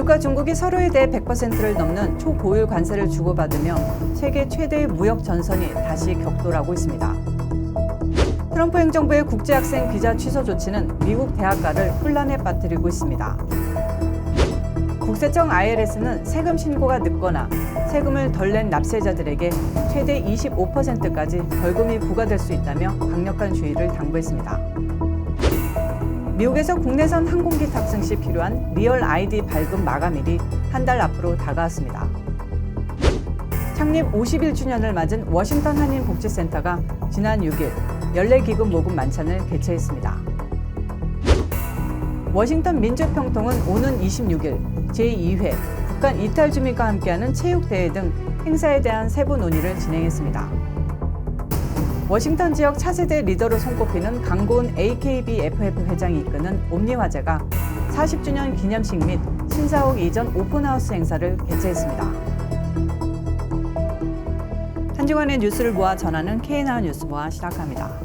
미국과 중국이 서로에 대해 100%를 넘는 초고율 관세를 주고받으며 세계 최대의 무역 전선이 다시 격돌하고 있습니다. 트럼프 행정부의 국제학생 비자 취소 조치는 미국 대학가를 혼란에 빠뜨리고 있습니다. 국세청 IRS는 세금 신고가 늦거나 세금을 덜 낸 납세자들에게 최대 25%까지 벌금이 부과될 수 있다며 강력한 주의를 당부했습니다. 미국에서 국내선 항공기 탑승 시 필요한 리얼 ID 발급 마감일이 한 달 앞으로 다가왔습니다. 창립 51주년을 맞은 워싱턴 한인복지센터가 지난 6일 연례기금 모금 만찬을 개최했습니다. 워싱턴 민주평통은 오는 26일 제2회 북한 이탈 주민과 함께하는 체육대회 등 행사에 대한 세부 논의를 진행했습니다. 워싱턴 지역 차세대 리더로 손꼽히는 강고은 AKB-FF 회장이 이끄는 옴니화재가 40주년 기념식 및 신사옥 이전 오픈하우스 행사를 개최했습니다. 한 주간의 뉴스를 모아 전하는 K-나우 뉴스모아 시작합니다.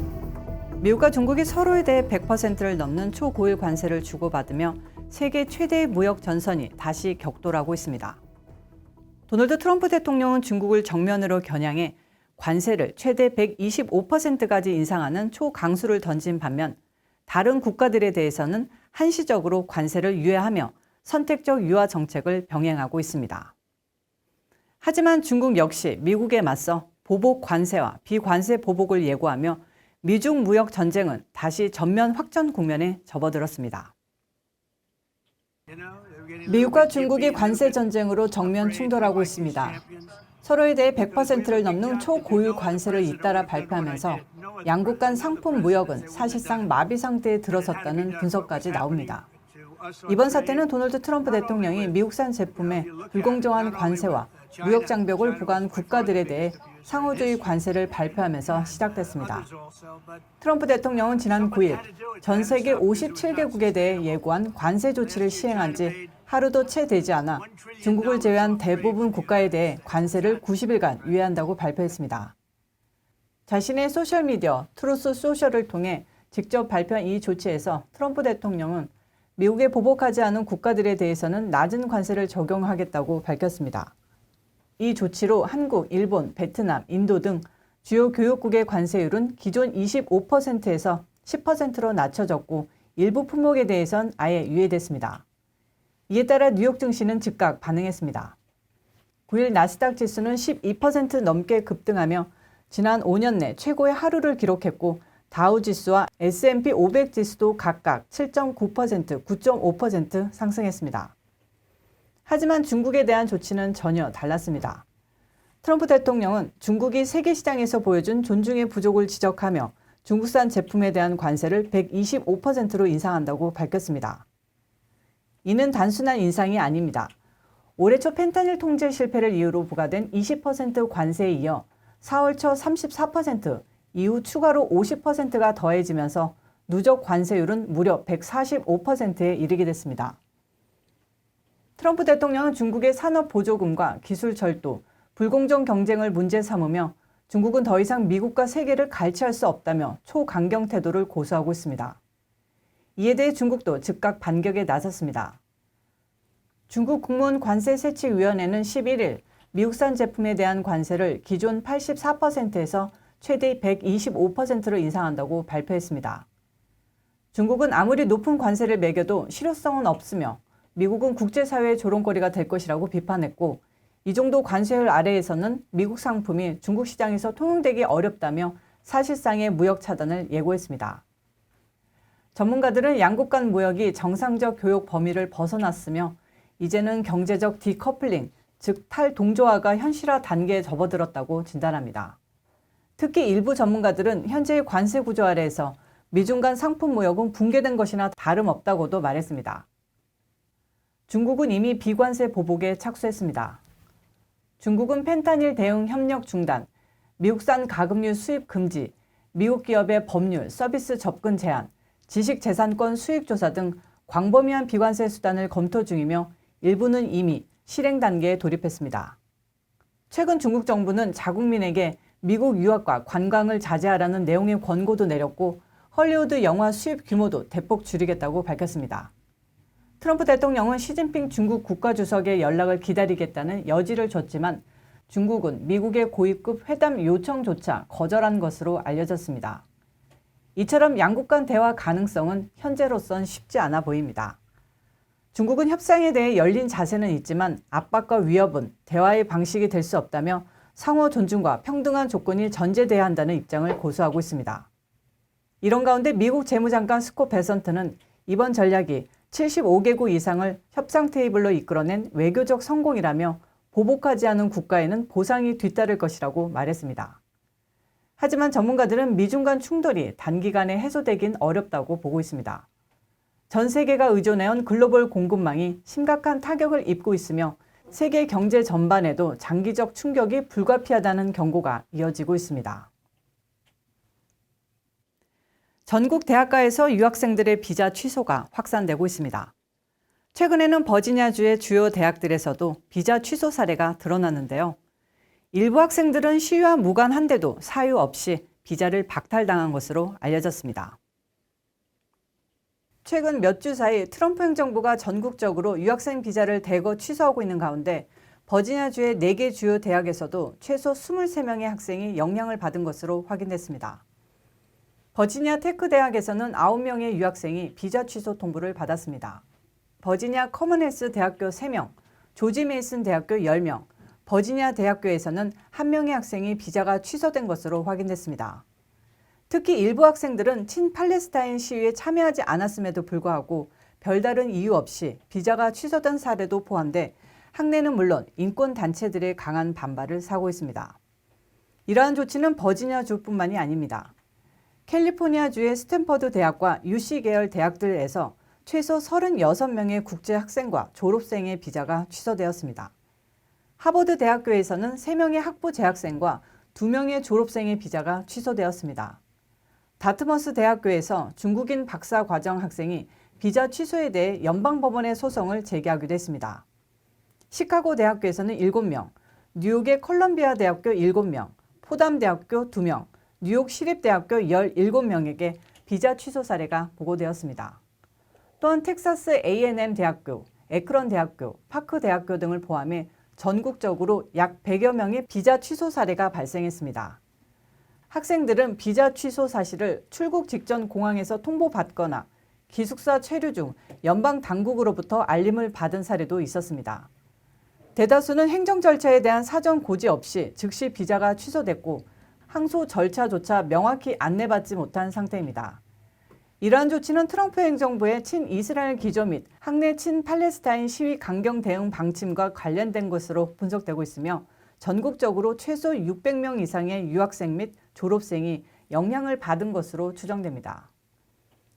미국과 중국이 서로에 대해 100%를 넘는 초고율 관세를 주고받으며 세계 최대의 무역 전선이 다시 격돌하고 있습니다. 도널드 트럼프 대통령은 중국을 정면으로 겨냥해 관세를 최대 125%까지 인상하는 초강수를 던진 반면 다른 국가들에 대해서는 한시적으로 관세를 유예하며 선택적 유화 정책을 병행하고 있습니다. 하지만 중국 역시 미국에 맞서 보복 관세와 비관세 보복을 예고하며 미중 무역 전쟁은 다시 전면 확전 국면에 접어들었습니다. 미국과 중국이 관세 전쟁으로 정면 충돌하고 있습니다. 서로에 대해 100%를 넘는 초고율 관세를 잇따라 발표하면서 양국 간 상품 무역은 사실상 마비 상태에 들어섰다는 분석까지 나옵니다. 이번 사태는 도널드 트럼프 대통령이 미국산 제품에 불공정한 관세와 무역 장벽을 부과한 국가들에 대해 상호주의 관세를 발표하면서 시작됐습니다. 트럼프 대통령은 지난 9일 전 세계 57개국에 대해 예고한 관세 조치를 시행한 지 하루도 채 되지 않아 중국을 제외한 대부분 국가에 대해 관세를 90일간 유예한다고 발표했습니다. 자신의 소셜미디어 트루스 소셜을 통해 직접 발표한 이 조치에서 트럼프 대통령은 미국에 보복하지 않은 국가들에 대해서는 낮은 관세를 적용하겠다고 밝혔습니다. 이 조치로 한국, 일본, 베트남, 인도 등 주요 교역국의 관세율은 기존 25%에서 10%로 낮춰졌고 일부 품목에 대해선 아예 유예됐습니다. 이에 따라 뉴욕 증시는 즉각 반응했습니다. 9일 나스닥 지수는 12% 넘게 급등하며 지난 5년 내 최고의 하루를 기록했고 다우 지수와 S&P 500 지수도 각각 7.9%, 9.5% 상승했습니다. 하지만 중국에 대한 조치는 전혀 달랐습니다. 트럼프 대통령은 중국이 세계 시장에서 보여준 존중의 부족을 지적하며 중국산 제품에 대한 관세를 125%로 인상한다고 밝혔습니다. 이는 단순한 인상이 아닙니다. 올해 초 펜타닐 통제 실패를 이유로 부과된 20% 관세에 이어 4월 초 34%, 이후 추가로 50%가 더해지면서 누적 관세율은 무려 145%에 이르게 됐습니다. 트럼프 대통령은 중국의 산업 보조금과 기술 절도, 불공정 경쟁을 문제 삼으며 중국은 더 이상 미국과 세계를 갈취할 수 없다며 초강경 태도를 고수하고 있습니다. 이에 대해 중국도 즉각 반격에 나섰습니다. 중국 국무원 관세세칙위원회는 11일 미국산 제품에 대한 관세를 기존 84%에서 최대 125%로 인상한다고 발표했습니다. 중국은 아무리 높은 관세를 매겨도 실효성은 없으며 미국은 국제사회의 조롱거리가 될 것이라고 비판했고 이 정도 관세율 아래에서는 미국 상품이 중국 시장에서 통용되기 어렵다며 사실상의 무역 차단을 예고했습니다. 전문가들은 양국 간 무역이 정상적 교역 범위를 벗어났으며 이제는 경제적 디커플링, 즉 탈동조화가 현실화 단계에 접어들었다고 진단합니다. 특히 일부 전문가들은 현재의 관세 구조 아래에서 미중 간 상품 무역은 붕괴된 것이나 다름없다고도 말했습니다. 중국은 이미 비관세 보복에 착수했습니다. 중국은 펜타닐 대응 협력 중단, 미국산 가금류 수입 금지, 미국 기업의 법률, 서비스 접근 제한, 지식재산권 수익 조사 등 광범위한 비관세 수단을 검토 중이며 일부는 이미 실행 단계에 돌입했습니다. 최근 중국 정부는 자국민에게 미국 유학과 관광을 자제하라는 내용의 권고도 내렸고 헐리우드 영화 수입 규모도 대폭 줄이겠다고 밝혔습니다. 트럼프 대통령은 시진핑 중국 국가주석의 연락을 기다리겠다는 여지를 줬지만 중국은 미국의 고위급 회담 요청조차 거절한 것으로 알려졌습니다. 이처럼 양국 간 대화 가능성은 현재로선 쉽지 않아 보입니다. 중국은 협상에 대해 열린 자세는 있지만 압박과 위협은 대화의 방식이 될 수 없다며 상호 존중과 평등한 조건이 전제돼야 한다는 입장을 고수하고 있습니다. 이런 가운데 미국 재무장관 스콧 베선트는 이번 전략이 75개국 이상을 협상 테이블로 이끌어낸 외교적 성공이라며 보복하지 않은 국가에는 보상이 뒤따를 것이라고 말했습니다. 하지만 전문가들은 미중 간 충돌이 단기간에 해소되긴 어렵다고 보고 있습니다. 전 세계가 의존해온 글로벌 공급망이 심각한 타격을 입고 있으며 세계 경제 전반에도 장기적 충격이 불가피하다는 경고가 이어지고 있습니다. 전국 대학가에서 유학생들의 비자 취소가 확산되고 있습니다. 최근에는 버지니아주의 주요 대학들에서도 비자 취소 사례가 드러났는데요. 일부 학생들은 시위와 무관한데도 사유 없이 비자를 박탈당한 것으로 알려졌습니다. 최근 몇 주 사이 트럼프 행정부가 전국적으로 유학생 비자를 대거 취소하고 있는 가운데 버지니아주의 4개 주요 대학에서도 최소 23명의 학생이 영향을 받은 것으로 확인됐습니다. 버지니아 테크 대학에서는 9명의 유학생이 비자 취소 통보를 받았습니다. 버지니아 커먼헬스 대학교 3명, 조지 메이슨 대학교 10명, 버지니아 대학교에서는 1명의 학생이 비자가 취소된 것으로 확인됐습니다. 특히 일부 학생들은 친팔레스타인 시위에 참여하지 않았음에도 불구하고 별다른 이유 없이 비자가 취소된 사례도 포함돼 학내는 물론 인권단체들의 강한 반발을 사고 있습니다. 이러한 조치는 버지니아주뿐만이 아닙니다. 캘리포니아주의 스탠퍼드 대학과 UC 계열 대학들에서 최소 36명의 국제 학생과 졸업생의 비자가 취소되었습니다. 하버드 대학교에서는 3명의 학부 재학생과 2명의 졸업생의 비자가 취소되었습니다. 다트머스 대학교에서 중국인 박사 과정 학생이 비자 취소에 대해 연방법원에 소송을 제기하기도 했습니다. 시카고 대학교에서는 7명, 뉴욕의 컬럼비아 대학교 7명, 포담 대학교 2명, 뉴욕 시립대학교 17명에게 비자 취소 사례가 보고되었습니다. 또한 텍사스 A&M 대학교, 에크런 대학교, 파크 대학교 등을 포함해 전국적으로 약 100여 명의 비자 취소 사례가 발생했습니다. 학생들은 비자 취소 사실을 출국 직전 공항에서 통보받거나 기숙사 체류 중 연방 당국으로부터 알림을 받은 사례도 있었습니다. 대다수는 행정 절차에 대한 사전 고지 없이 즉시 비자가 취소됐고 항소 절차조차 명확히 안내받지 못한 상태입니다. 이러한 조치는 트럼프 행정부의 친이스라엘 기조 및 학내 친팔레스타인 시위 강경 대응 방침과 관련된 것으로 분석되고 있으며 전국적으로 최소 600명 이상의 유학생 및 졸업생이 영향을 받은 것으로 추정됩니다.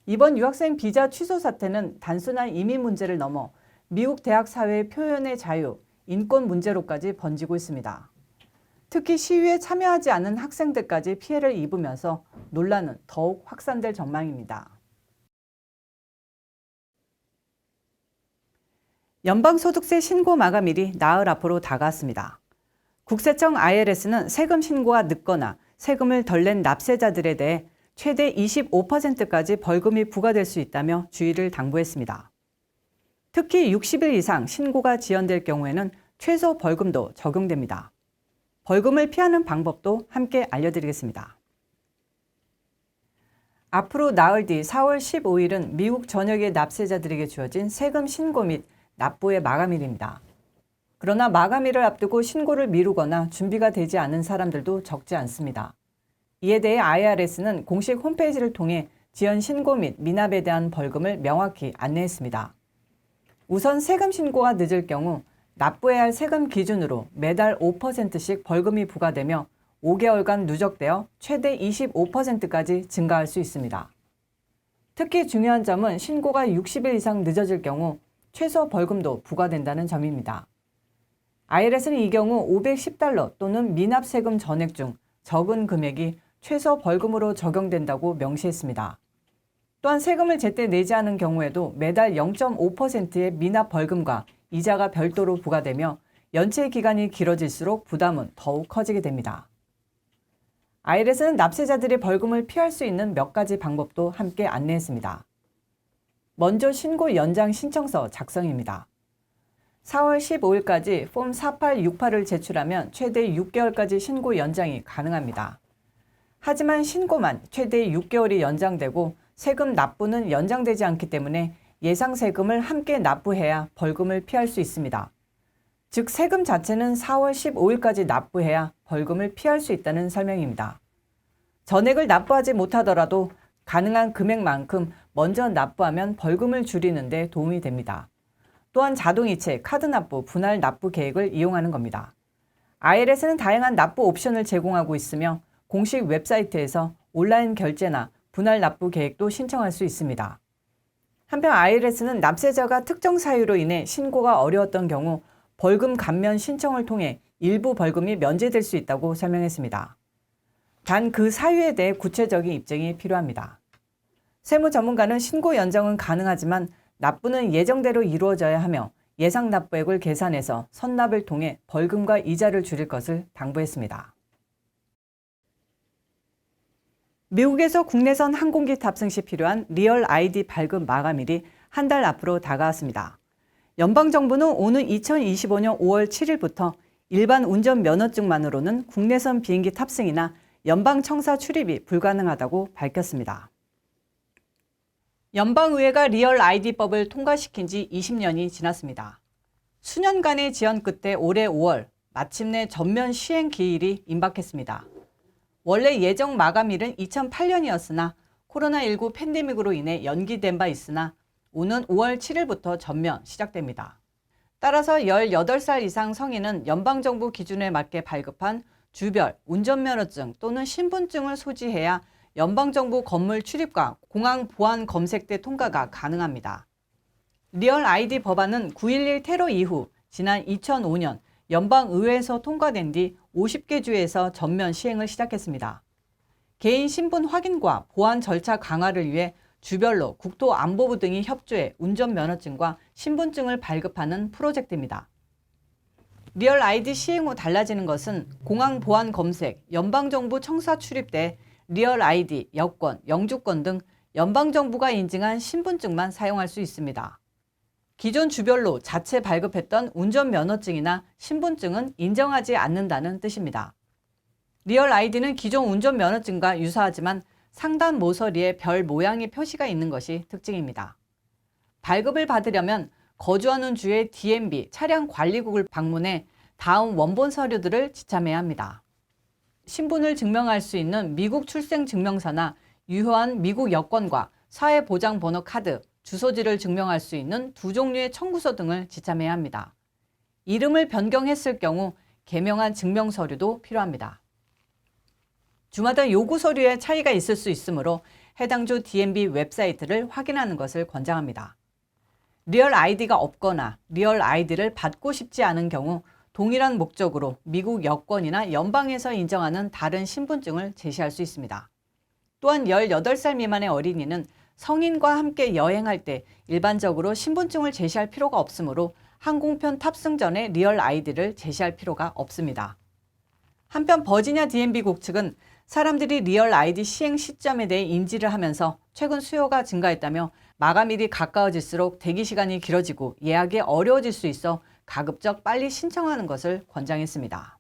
이번 유학생 비자 취소 사태는 단순한 이민 문제를 넘어 미국 대학 사회의 표현의 자유, 인권 문제로까지 번지고 있습니다. 특히 시위에 참여하지 않은 학생들까지 피해를 입으면서 논란은 더욱 확산될 전망입니다. 연방소득세 신고 마감일이 나흘 앞으로 다가왔습니다. 국세청 IRS는 세금 신고가 늦거나 세금을 덜 낸 납세자들에 대해 최대 25%까지 벌금이 부과될 수 있다며 주의를 당부했습니다. 특히 60일 이상 신고가 지연될 경우에는 최소 벌금도 적용됩니다. 벌금을 피하는 방법도 함께 알려드리겠습니다. 앞으로 나흘 뒤 4월 15일은 미국 전역의 납세자들에게 주어진 세금 신고 및 납부의 마감일입니다. 그러나 마감일을 앞두고 신고를 미루거나 준비가 되지 않은 사람들도 적지 않습니다. 이에 대해 IRS는 공식 홈페이지를 통해 지연 신고 및 미납에 대한 벌금을 명확히 안내했습니다. 우선 세금 신고가 늦을 경우 납부해야 할 세금 기준으로 매달 5%씩 벌금이 부과되며 5개월간 누적되어 최대 25%까지 증가할 수 있습니다. 특히 중요한 점은 신고가 60일 이상 늦어질 경우 최소 벌금도 부과된다는 점입니다. IRS는 이 경우 $510 또는 미납 세금 전액 중 적은 금액이 최소 벌금으로 적용된다고 명시했습니다. 또한 세금을 제때 내지 않은 경우에도 매달 0.5%의 미납 벌금과 이자가 별도로 부과되며 연체 기간이 길어질수록 부담은 더욱 커지게 됩니다. IRS는 납세자들이 벌금을 피할 수 있는 몇 가지 방법도 함께 안내했습니다. 먼저 신고 연장 신청서 작성입니다. 4월 15일까지 폼 4868을 제출하면 최대 6개월까지 신고 연장이 가능합니다. 하지만 신고만 최대 6개월이 연장되고 세금 납부는 연장되지 않기 때문에 예상 세금을 함께 납부해야 벌금을 피할 수 있습니다. 즉 세금 자체는 4월 15일까지 납부해야 벌금을 피할 수 있다는 설명입니다. 전액을 납부하지 못하더라도 가능한 금액만큼 먼저 납부하면 벌금을 줄이는 데 도움이 됩니다. 또한 자동이체, 카드 납부, 분할 납부 계획을 이용하는 겁니다. IRS는 다양한 납부 옵션을 제공하고 있으며 공식 웹사이트에서 온라인 결제나 분할 납부 계획도 신청할 수 있습니다. 한편 IRS는 납세자가 특정 사유로 인해 신고가 어려웠던 경우 벌금 감면 신청을 통해 일부 벌금이 면제될 수 있다고 설명했습니다. 단 그 사유에 대해 구체적인 입증이 필요합니다. 세무 전문가는 신고 연장은 가능하지만 납부는 예정대로 이루어져야 하며 예상 납부액을 계산해서 선납을 통해 벌금과 이자를 줄일 것을 당부했습니다. 미국에서 국내선 항공기 탑승 시 필요한 리얼 아이디 발급 마감일이 한 달 앞으로 다가왔습니다. 연방정부는 오는 2025년 5월 7일부터 일반 운전 면허증만으로는 국내선 비행기 탑승이나 연방청사 출입이 불가능하다고 밝혔습니다. 연방의회가 리얼 아이디법을 통과시킨 지 20년이 지났습니다. 수년간의 지연 끝에 올해 5월 마침내 전면 시행 기일이 임박했습니다. 원래 예정 마감일은 2008년이었으나 코로나19 팬데믹으로 인해 연기된 바 있으나 오는 5월 7일부터 전면 시작됩니다. 따라서 18살 이상 성인은 연방정부 기준에 맞게 발급한 주별, 운전면허증 또는 신분증을 소지해야 연방정부 건물 출입과 공항 보안 검색대 통과가 가능합니다. 리얼 아이디 법안은 9.11 테러 이후 지난 2005년 연방의회에서 통과된 뒤 50개 주에서 전면 시행을 시작했습니다. 개인 신분 확인과 보안 절차 강화를 위해 주별로 국토안보부 등이 협조해 운전면허증과 신분증을 발급하는 프로젝트입니다. 리얼 아이디 시행 후 달라지는 것은 공항 보안 검색, 연방정부 청사 출입대, 리얼 아이디, 여권, 영주권 등 연방정부가 인증한 신분증만 사용할 수 있습니다. 기존 주별로 자체 발급했던 운전면허증이나 신분증은 인정하지 않는다는 뜻입니다. 리얼 아이디는 기존 운전면허증과 유사하지만 상단 모서리에 별 모양의 표시가 있는 것이 특징입니다. 발급을 받으려면 거주하는 주의 DMV 차량관리국을 방문해 다음 원본 서류들을 지참해야 합니다. 신분을 증명할 수 있는 미국 출생증명서나 유효한 미국 여권과 사회보장번호 카드, 주소지를 증명할 수 있는 두 종류의 청구서 등을 지참해야 합니다. 이름을 변경했을 경우 개명한 증명서류도 필요합니다. 주마다 요구 서류에 차이가 있을 수 있으므로 해당 주 DMV 웹사이트를 확인하는 것을 권장합니다. 리얼 아이디가 없거나 리얼 아이디를 받고 싶지 않은 경우 동일한 목적으로 미국 여권이나 연방에서 인정하는 다른 신분증을 제시할 수 있습니다. 또한 18살 미만의 어린이는 성인과 함께 여행할 때 일반적으로 신분증을 제시할 필요가 없으므로 항공편 탑승 전에 리얼 아이디를 제시할 필요가 없습니다. 한편 버지니아 DMV국 측은 사람들이 리얼 아이디 시행 시점에 대해 인지를 하면서 최근 수요가 증가했다며 마감일이 가까워질수록 대기 시간이 길어지고 예약이 어려워질 수 있어 가급적 빨리 신청하는 것을 권장했습니다.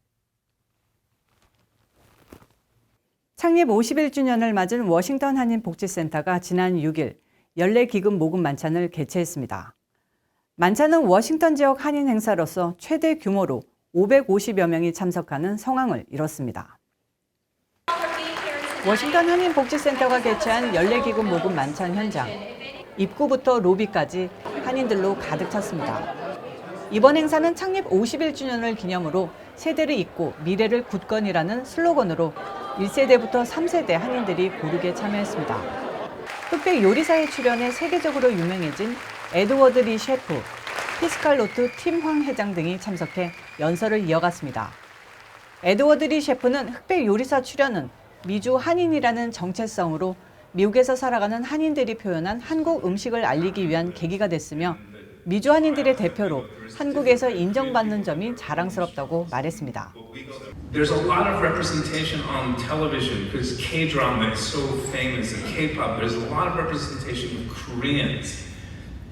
창립 51주년을 맞은 워싱턴 한인복지센터가 지난 6일 연례기금 모금 만찬을 개최했습니다. 만찬은 워싱턴 지역 한인 행사로서 최대 규모로 550여 명이 참석하는 성황을 이뤘습니다. 워싱턴 한인복지센터가 개최한 연례기금 모금 만찬 현장, 입구부터 로비까지 한인들로 가득 찼습니다. 이번 행사는 창립 51주년을 기념으로 세대를 잇고 미래를 굳건이라는 슬로건으로 1세대부터 3세대 한인들이 고르게 참여했습니다. 흑백 요리사에 출연해 세계적으로 유명해진 에드워드 리 셰프, 피스칼로트 팀 황 회장 등이 참석해 연설을 이어갔습니다. 에드워드 리 셰프는 흑백 요리사 출연은 미주 한인이라는 정체성으로 미국에서 살아가는 한인들이 표현한 한국 음식을 알리기 위한 계기가 됐으며 미주 한인들의 대표로 한국에서 인정받는 점이 자랑스럽다고 말했습니다. There's a lot of representation on television because K-drama is so famous and K-pop. There's a lot of representation of Koreans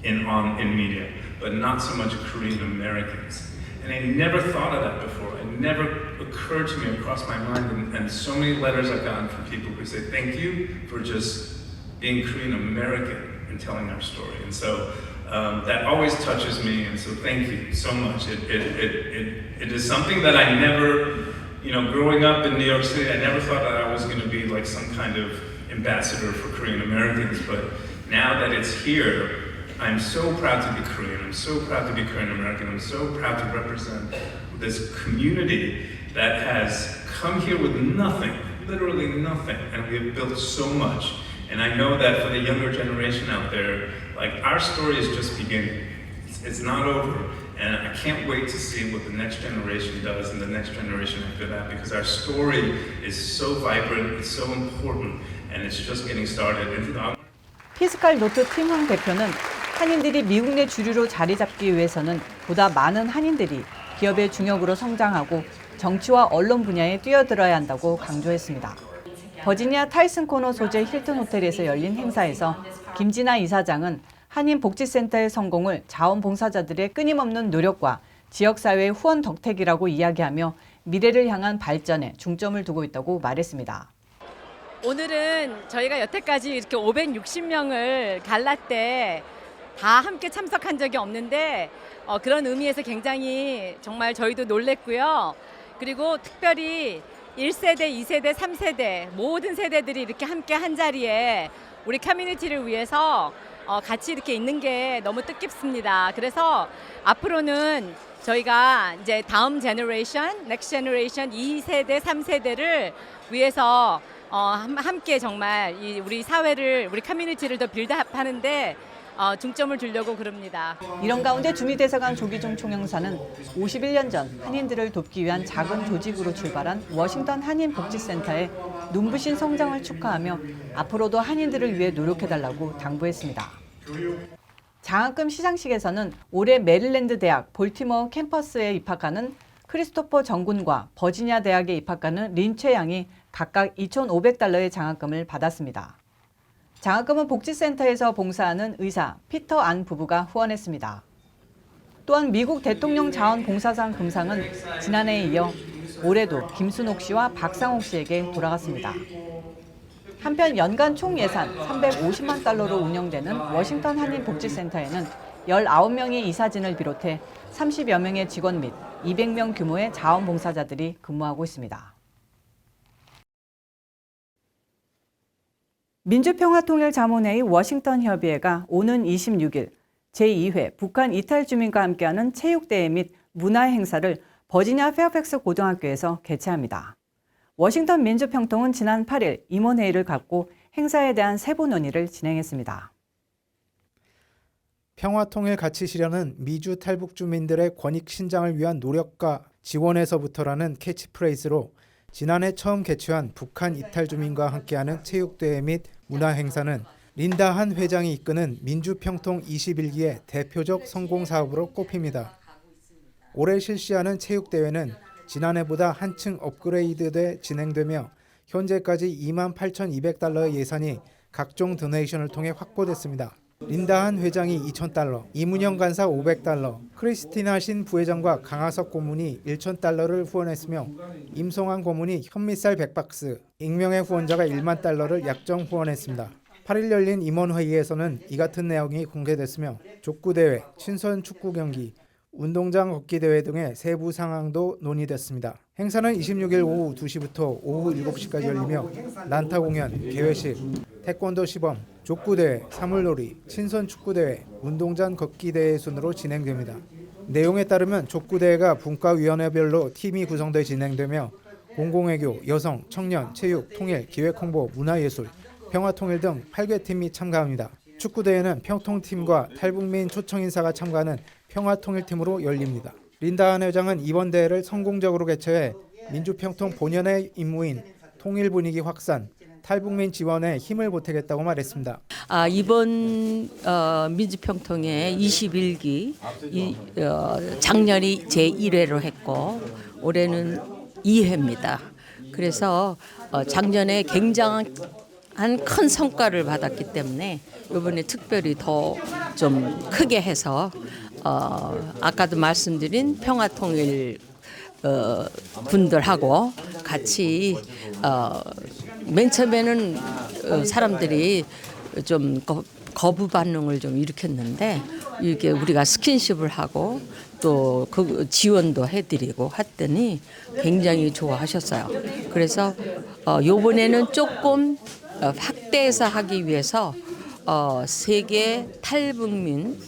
in media, but not so much Korean Americans. And I never thought of that before. It never occurred to me or crossed my mind. And so many letters I've gotten from people who say, thank you for just being Korean American and telling our story. And so that always touches me. And so thank you so much. It is something that I never, growing up in New York City, I never thought that I was going to be like some kind of ambassador for Korean Americans. But now that it's here, I'm so proud to be Korean. I'm so proud to be Korean American. I'm so proud to represent this community that has come here with nothing, literally nothing, and we have built so much. And I know that for the younger generation out there, like our story is just beginning. It's not over. And I can't wait to see what the next generation does and the next generation after that, because our story is so vibrant, it's so important, and it's just getting started. 피스칼 노트 팀황 대표는 한인들이 미국 내 주류로 자리 잡기 위해서는 보다 많은 한인들이 기업의 중역으로 성장하고 정치와 언론 분야에 뛰어들어야 한다고 강조했습니다. 버지니아 타이슨 코너 소재 힐튼 호텔에서 열린 행사에서 김진아 이사장은 한인 복지센터의 성공을 자원봉사자들의 끊임없는 노력과 지역사회의 후원 덕택이라고 이야기하며 미래를 향한 발전에 중점을 두고 있다고 말했습니다. 오늘은 저희가 여태까지 이렇게 560명을 갈라 때 다 함께 참석한 적이 없는데 그런 의미에서 굉장히 정말 저희도 놀랬고요. 그리고 특별히 1세대, 2세대, 3세대 모든 세대들이 이렇게 함께 한 자리에 우리 커뮤니티를 위해서 같이 이렇게 있는 게 너무 뜻깊습니다. 그래서 앞으로는 저희가 이제 다음 제너레이션, 넥스트 제너레이션 2세대, 3세대를 위해서 함께 정말 우리 사회를, 우리 커뮤니티를 더 빌드업하는데 중점을 두려고 그럽니다. 이런 가운데 주미대사관 조기종 총영사는 51년 전 한인들을 돕기 위한 작은 조직으로 출발한 워싱턴 한인복지센터의 눈부신 성장을 축하하며 앞으로도 한인들을 위해 노력해달라고 당부했습니다. 장학금 시상식에서는 올해 메릴랜드 대학 볼티모어 캠퍼스에 입학하는 크리스토퍼 정군과 버지니아 대학에 입학하는 린최 양이 각각 $2,500의 장학금을 받았습니다. 장학금은 복지센터에서 봉사하는 의사 피터 안 부부가 후원했습니다. 또한 미국 대통령 자원봉사상 금상은 지난해에 이어 올해도 김순옥 씨와 박상옥 씨에게 돌아갔습니다. 한편 연간 총 예산 $350만 운영되는 워싱턴 한인복지센터에는 19명의 이사진을 비롯해 30여 명의 직원 및 200명 규모의 자원봉사자들이 근무하고 있습니다. 민주평화통일자문회의 워싱턴 협의회가 오는 26일 제2회 북한 이탈 주민과 함께하는 체육대회 및 문화행사를 버지니아 페어팩스 고등학교에서 개최합니다. 워싱턴 민주평통은 지난 8일 임원회의를 갖고 행사에 대한 세부 논의를 진행했습니다. 평화통일 가치 실현은 미주 탈북 주민들의 권익 신장을 위한 노력과 지원에서부터라는 캐치프레이즈로 지난해 처음 개최한 북한 이탈 주민과 함께하는 체육대회 및 문화행사는 린다 한 회장이 이끄는 민주평통 21기의 대표적 성공 사업으로 꼽힙니다. 올해 실시하는 체육대회는 지난해보다 한층 업그레이드돼 진행되며 현재까지 $28,200의 예산이 각종 도네이션을 통해 확보됐습니다. 린다 한 회장이 $2,000, 이문영 간사 $500, 크리스티나 신 부회장과 강하석 고문이 $1,000를 후원했으며 임성환 고문이 현미쌀 100박스, 익명의 후원자가 $10,000를 약정 후원했습니다. 8일 열린 임원회의에서는 이 같은 내용이 공개됐으며 족구대회, 친선 축구 경기, 운동장 걷기 대회 등의 세부 상황도 논의됐습니다. 행사는 26일 오후 2시부터 오후 7시까지 열리며 난타 공연, 개회식, 태권도 시범, 족구대회, 사물놀이, 친선 축구대회, 운동장 걷기 대회 순으로 진행됩니다. 내용에 따르면 족구대회가 분과위원회별로 팀이 구성돼 진행되며 공공외교, 여성, 청년, 체육, 통일, 기획홍보, 문화예술, 평화통일 등 8개 팀이 참가합니다. 축구대회는 평통팀과 탈북민 초청인사가 참가하는 평화통일팀으로 열립니다. 린다 한 회장은 이번 대회를 성공적으로 개최해 민주평통 본연의 임무인 통일 분위기 확산, 탈북민 지원에 힘을 보태겠다고 말했습니다. 이번 민주평통의 21기 작년이 제1회로 했고 올해는 2회입니다. 그래서 작년에 굉장한 큰 성과를 받았기 때문에 이번에 특별히 더 좀 크게 해서 아까도 말씀드린 평화통일 분들하고 같이 맨 처음에는 사람들이 좀 거부 반응을 좀 일으켰는데 이게 우리가 스킨십을 하고 또 그 지원도 해드리고 했더니 굉장히 좋아하셨어요. 그래서 요번에는 조금 확대해서 하기 위해서 세계 탈북민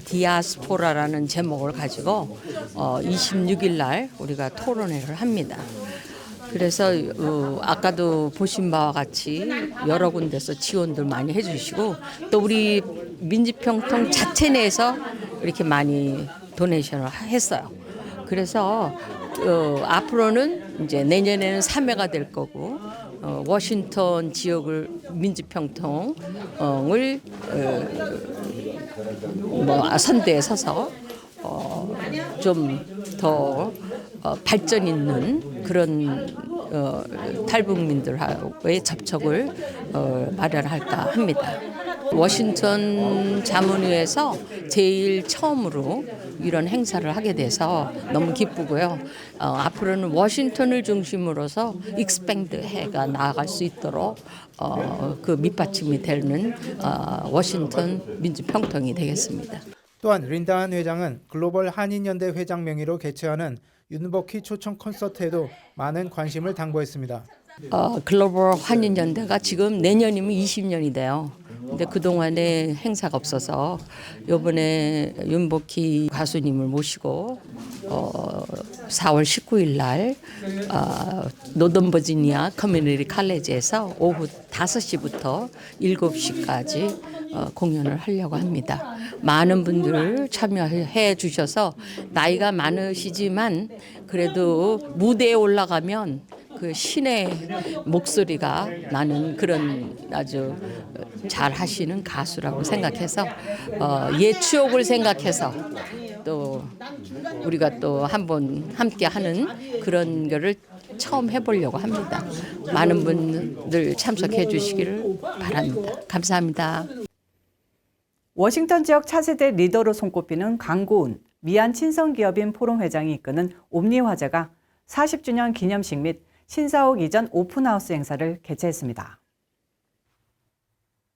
디아스포라라는 제목을 가지고 26일 날 우리가 토론회를 합니다. 그래서 아까도 보신 바와 같이 여러 군데서 지원들 많이 해주시고 또 우리 민주평통 자체 내에서 이렇게 많이 도네이션을 했어요. 그래서 앞으로는 이제 내년에는 3회가 될 거고 워싱턴 지역을 민주평통을 선대에 서서 좀 더 발전 있는 그런 탈북민들하고의 접촉을 마련할까 합니다. 워싱턴 자문위에서 제일 처음으로 이런 행사를 하게 돼서 너무 기쁘고요. 앞으로는 워싱턴을 중심으로서 익스팽드 해가 나아갈 수 있도록 그 밑받침이 되는 워싱턴 민주평통이 되겠습니다. 또한 린다한 회장은 글로벌 한인연대 회장 명의로 개최하는 윤복희 초청 콘서트에도 많은 관심을 당부했습니다. 글로벌 한인연대가 지금 내년이면 20년이 돼요. 근데 그동안에 행사가 없어서 이번에 윤복희 가수님을 모시고 4월 19일 날 노던 버지니아 커뮤니티 칼리지에서 오후 5시부터 7시까지 공연을 하려고 합니다. 많은 분들 참여해 주셔서 나이가 많으시지만 그래도 무대에 올라가면 그 신의 목소리가 나는 그런 아주 잘 하시는 가수라고 생각해서 옛 추억을 생각해서 또 우리가 또 한번 함께 하는 그런 거를 처음 해보려고 합니다. 많은 분들 참석해 주시기를 바랍니다. 감사합니다. 워싱턴 지역 차세대 리더로 손꼽히는 강고은, 미얀 친선기업인 포럼 회장이 이끄는 옴니화재가 40주년 기념식 및 신사옥 이전 오픈하우스 행사를 개최했습니다.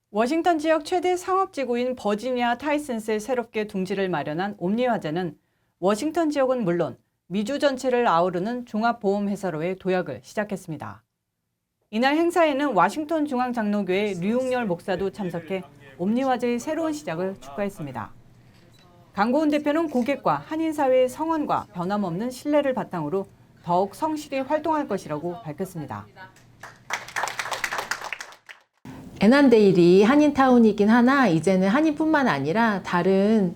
워싱턴 지역 최대 상업지구인 버지니아 타이슨스에 새롭게 둥지를 마련한 옴니화재는 워싱턴 지역은 물론 미주 전체를 아우르는 종합보험회사로의 도약을 시작했습니다. 이날 행사에는 와싱턴 중앙장로교회 류웅열 목사도 참석해 옴니화재의 새로운 시작을 축하했습니다. 강고은 대표는 고객과 한인사회의 성원과 변함없는 신뢰를 바탕으로 더욱 성실히 활동할 것이라고 밝혔습니다. 애난데일이 한인타운이긴 하나 이제는 한인뿐만 아니라 다른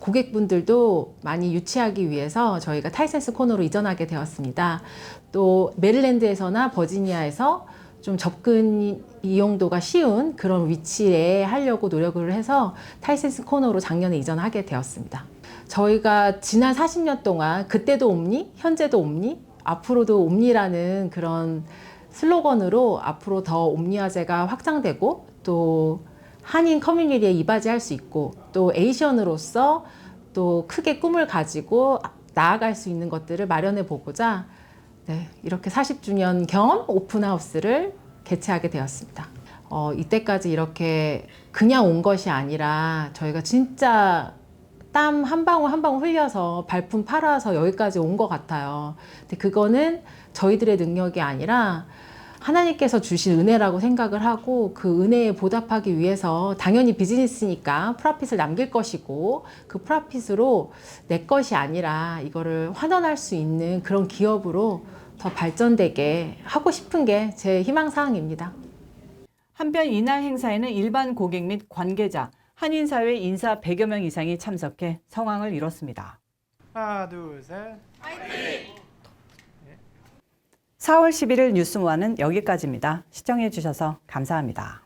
고객분들도 많이 유치하기 위해서 저희가 타이슨스 코너로 이전하게 되었습니다. 또 메릴랜드에서나 버지니아에서 좀 접근 이용도가 쉬운 그런 위치에 하려고 노력을 해서 타이슨스 코너로 작년에 이전하게 되었습니다. 저희가 지난 40년 동안 그때도 옴니, 현재도 옴니, 앞으로도 옴니라는 그런 슬로건으로 앞으로 더 옴니화재가 확장되고 또 한인 커뮤니티에 이바지할 수 있고 또 에이시언으로서 또 크게 꿈을 가지고 나아갈 수 있는 것들을 마련해 보고자 이렇게 40주년 겸 오픈하우스를 개최하게 되었습니다. 이때까지 이렇게 그냥 온 것이 아니라 저희가 진짜 땀 한 방울 한 방울 흘려서 발품 팔아서 여기까지 온 것 같아요. 근데 그거는 저희들의 능력이 아니라 하나님께서 주신 은혜라고 생각을 하고 그 은혜에 보답하기 위해서 당연히 비즈니스니까 프로핏을 남길 것이고 그 프로핏으로 내 것이 아니라 이거를 환원할 수 있는 그런 기업으로 더 발전되게 하고 싶은 게 제 희망사항입니다. 한편 이날 행사에는 일반 고객 및 관계자, 한인사회 인사 100여 명 이상이 참석해 성황을 이뤘습니다. 하나, 둘, 셋. 4월 11일 뉴스모아는 여기까지입니다. 시청해 주셔서 감사합니다.